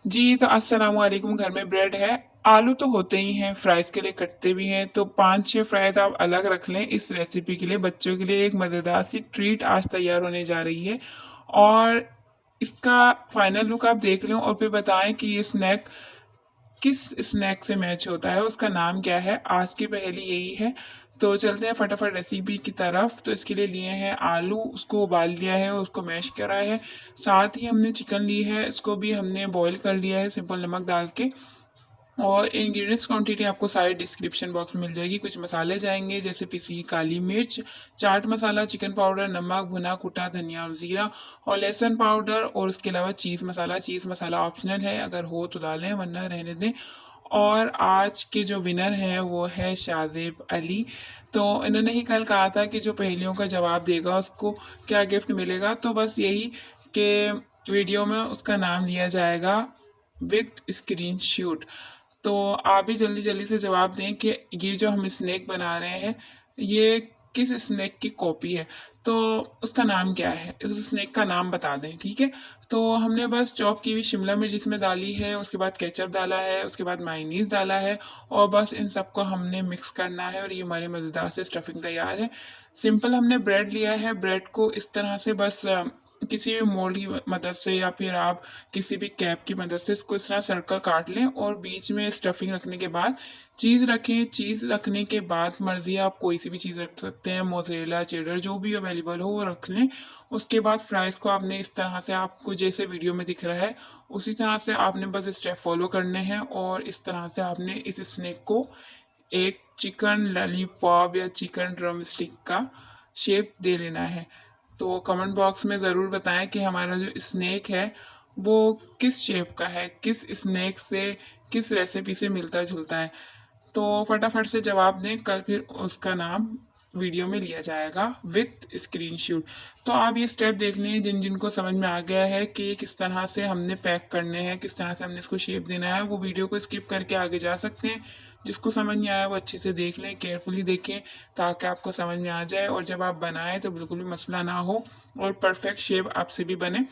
जी, तो अस्सलाम वालेकुम। घर में ब्रेड है, आलू तो होते ही हैं, फ्राइज़ के लिए कटते भी हैं, तो 5-6 फ्राइज़ आप अलग रख लें इस रेसिपी के लिए। बच्चों के लिए एक मज़ेदार सी ट्रीट आज तैयार होने जा रही है और इसका फाइनल लुक आप देख लें और फिर बताएँ कि ये स्नैक किस स्नैक से मैच होता है, उसका नाम क्या है। आज की पहेली यही है। तो चलते हैं फटाफट रेसिपी की तरफ। तो इसके लिए लिए हैं आलू, उसको उबाल लिया है, उसको मैश करा है। साथ ही हमने चिकन ली है, इसको भी हमने बॉईल कर लिया है सिंपल नमक डाल के। और इंग्रेडिएंट्स क्वांटिटी आपको सारी डिस्क्रिप्शन बॉक्स में मिल जाएगी। कुछ मसाले जाएंगे जैसे पिसी काली मिर्च, चाट मसाला, चिकन पाउडर, नमक, भुना कुटा धनिया और जीरा और लहसुन पाउडर और उसके अलावा चीज़ मसाला। चीज़ मसाला ऑप्शनल है, अगर हो तो डालें वरना रहने दें। और आज के जो विनर हैं वो है शाहजेब अली। तो इन्होंने ही कल कहा था कि जो पहेलियों का जवाब देगा उसको क्या गिफ्ट मिलेगा। तो बस यही कि वीडियो में उसका नाम लिया जाएगा विथ स्क्रीन शूट। तो आप भी जल्दी जल्दी से जवाब दें कि ये जो हम स्नैक बना रहे हैं ये किस स्नैक की कॉपी है। तो उसका नाम क्या है, उस स्नैक का नाम बता दें, ठीक है। तो हमने बस चॉप की हुई शिमला मिर्च इसमें डाली है, उसके बाद केचप डाला है, उसके बाद मायोनीज डाला है और बस इन सबको हमने मिक्स करना है और ये हमारी मज़ेदार से स्टफिंग तैयार है। सिंपल हमने ब्रेड लिया है, ब्रेड को इस तरह से बस किसी भी मोल्ड की मदद से या फिर आप किसी भी कैप की मदद से इसको इस तरह सर्कल काट लें और बीच में स्टफिंग रखने के बाद चीज़ रखें। चीज़ रखने के बाद मर्जी आप कोई सी भी चीज़ रख सकते हैं, मोज़रेला, चेडर, जो भी अवेलेबल हो वो रख लें। उसके बाद फ्राइज़ को आपने इस तरह से, आपको जैसे वीडियो में दिख रहा है उसी तरह से आपने बस स्टेप फॉलो करने हैं और इस तरह से आपने इस स्नैक को एक चिकन लॉलीपॉप या चिकन ड्रम स्टिक का शेप दे लेना है। तो कमेंट बॉक्स में ज़रूर बताएं कि हमारा जो स्नैक है वो किस शेप का है, किस स्नैक से, किस रेसिपी से मिलता जुलता है। तो फटाफट से जवाब दें, कल फिर उसका नाम वीडियो में लिया जाएगा विथ स्क्रीनशॉट। तो आप ये स्टेप देख लें जिन जिनको समझ में आ गया है कि किस तरह से हमने पैक करने हैं, किस तरह से हमने इसको शेप देना है, वो वीडियो को स्किप करके आगे जा सकते हैं। जिसको समझ नहीं आया वो अच्छे से देख लें, केयरफुली देखें ताकि आपको समझ में आ जाए और जब आप बनाएं तो बिल्कुल भी मसला ना हो और परफेक्ट शेप आपसे भी बने।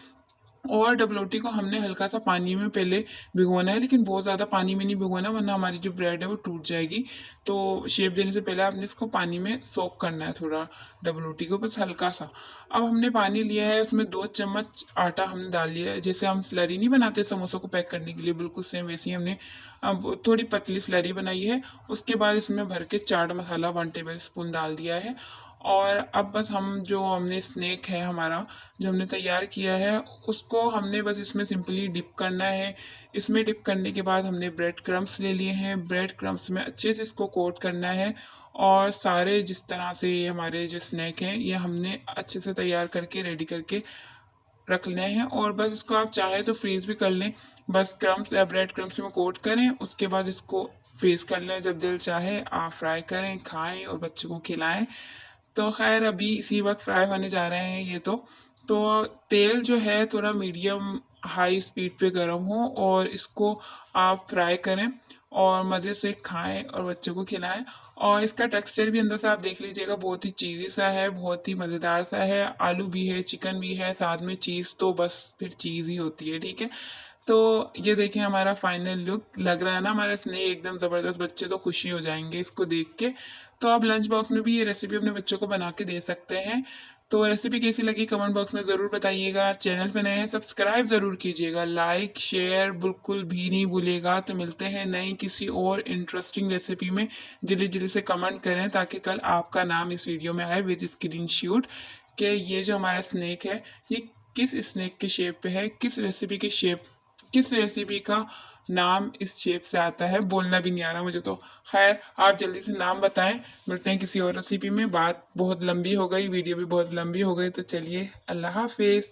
और डबलोटी को हमने हल्का सा पानी में पहले भिगोना है, लेकिन बहुत ज़्यादा पानी में नहीं भिगोना वरना हमारी जो ब्रेड है वो टूट जाएगी। तो शेप देने से पहले आपने इसको पानी में सोक करना है थोड़ा, डबलोटी को बस हल्का सा। अब हमने पानी लिया है, उसमें 2 चम्मच आटा हमने डाल लिया है। जैसे हम स्लरी नहीं बनाते समोसों को पैक करने के लिए, बिल्कुल सेम वैसे ही हमने अब थोड़ी पतली स्लरी बनाई है। उसके बाद इसमें भर के चाट मसाला 1 टेबल स्पून डाल दिया है। और अब बस हम जो हमने स्नैक है हमारा जो हमने तैयार किया है उसको हमने बस इसमें सिंपली डिप करना है। इसमें डिप करने के बाद हमने ब्रेड क्रम्स ले लिए हैं, ब्रेड क्रम्स में अच्छे से इसको कोट करना है और सारे जिस तरह से ये हमारे जो स्नैक हैं ये हमने अच्छे से तैयार करके रेडी करके रख लें हैं। और बस इसको आप चाहे तो फ्रीज़ भी कर लें, बस क्रम्स या ब्रेड क्रम्स में कोट करें, उसके बाद इसको फ्रीज़ कर लें। जब दिल चाहे आप फ्राई करें, खाएं और बच्चों को खिलाएं। तो खैर अभी इसी वक्त फ्राई होने जा रहे हैं ये तो तेल जो है थोड़ा मीडियम हाई स्पीड पे गर्म हो और इसको आप फ्राई करें और मज़े से खाएं और बच्चों को खिलाएं। और इसका टेक्सचर भी अंदर से आप देख लीजिएगा, बहुत ही चीज़ी सा है, बहुत ही मज़ेदार सा है। आलू भी है, चिकन भी है, साथ में चीज़ तो बस फिर चीज़ ही होती है, ठीक है। तो ये देखें हमारा फाइनल लुक, लग रहा है ना हमारा स्नेक एकदम ज़बरदस्त, बच्चे तो खुशी हो जाएंगे इसको देख के। तो आप लंच बॉक्स में भी ये रेसिपी अपने बच्चों को बना के दे सकते हैं। तो रेसिपी कैसी लगी कमेंट बॉक्स में ज़रूर बताइएगा। चैनल पे नए हैं सब्सक्राइब ज़रूर कीजिएगा, लाइक शेयर बिल्कुल भी नहीं भूलिएगा। तो मिलते हैं नई किसी और इंटरेस्टिंग रेसिपी में। जल्दी जल्दी से कमेंट करें ताकि कल आपका नाम इस वीडियो में आए विद स्क्रीनशॉट कि ये जो हमारा स्नैक है ये किस स्नैक के शेप पे है, किस रेसिपी के शेप, किस रेसिपी का नाम इस शेप से आता है। बोलना भी नहीं आ रहा मुझे तो। खैर आप जल्दी से नाम बताएं। मिलते हैं किसी और रेसिपी में। बात बहुत लंबी हो गई, वीडियो भी बहुत लंबी हो गई, तो चलिए अल्लाह हाफिज़।